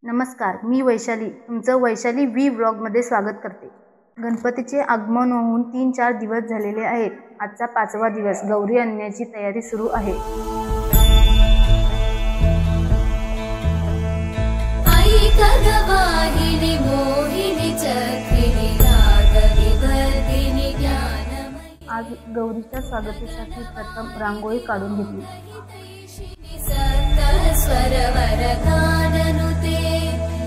नमस्कार, मी वैशाली तुमचं वैशाली व्ही व्लॉगमध्ये स्वागत करते। गणपतीचे आगमन होऊन 3-4 दिवस झालेले आहेत। आजचा 5वा दिवस गौरी आणण्याची तयारी सुरू आहे। आज गौरीच्या स्वागतासाठी प्रथम रांगोळी काढून घेतली।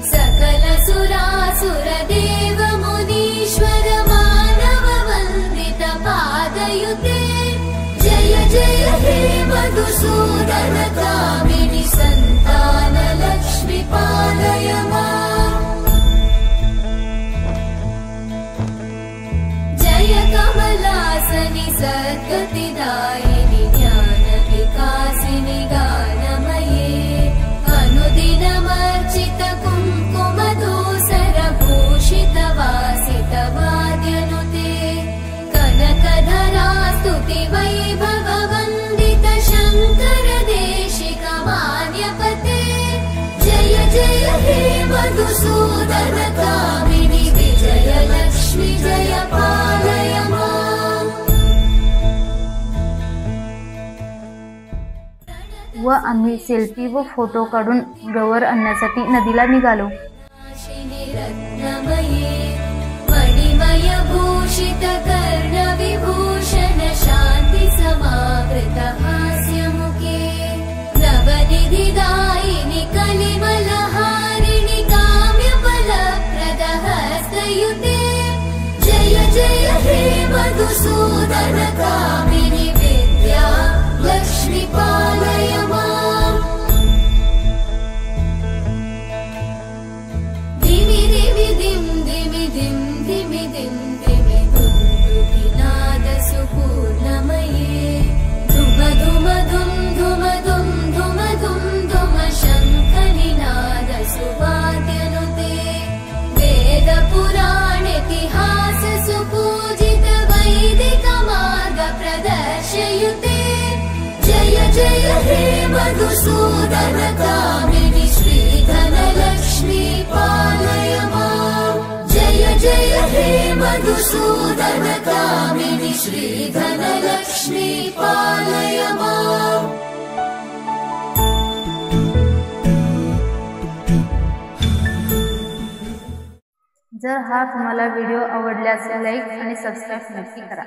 सकल सुरासुर देव मुनीश्वर मानव वंदित पादयुते जय जय हे मधुसूदन कामिनी संतान लक्ष्मी पालय मां जय कमलासनि सद्गतिदायिनि ज्ञान विकासिनि गानमये अनुदिनमर्चित वैभव वंदित शंकर देशिक मान्यपते जय जय हे मधुसूदन कामिनी विजय लक्ष्मी जय पालय मां। व आम्ही सेल्फी व फोटो काढून गौर आणण्यासाठी नदीला निघालो। मणिमय भूषित कर्ण विभूषण शांति समावृत हास्य मुखे नवनिधिदायिनि कलिमलहारिणि काम्य फलप्रद हस्तयुते जय जय हे मधुसूदन कामिनि विद्या लक्ष्मी पालय मां। धिमि धिमि धिम धिमि धिम धिमि धिम धिमि दुन्दुभिनाद सुपूर्णमये धुम धुम धुम धुम धुम धुम धुम धुम शङ्खनिनाद सुवाद्यनुते वेद पुराण इतिहास सुपूजित वैदिक मार्ग प्रदर्शयुते जय जय हे मधुसूदन कामिनि श्रीधन लक्ष्मी पालय मां जय जय हे मधुसूदन कामिनि श्रीधन लक्ष्मी पालय मां। जर हा तुम्हाला व्हिडिओ आवडल्यास लाईक आणि सबस्क्राइब नक्की करा।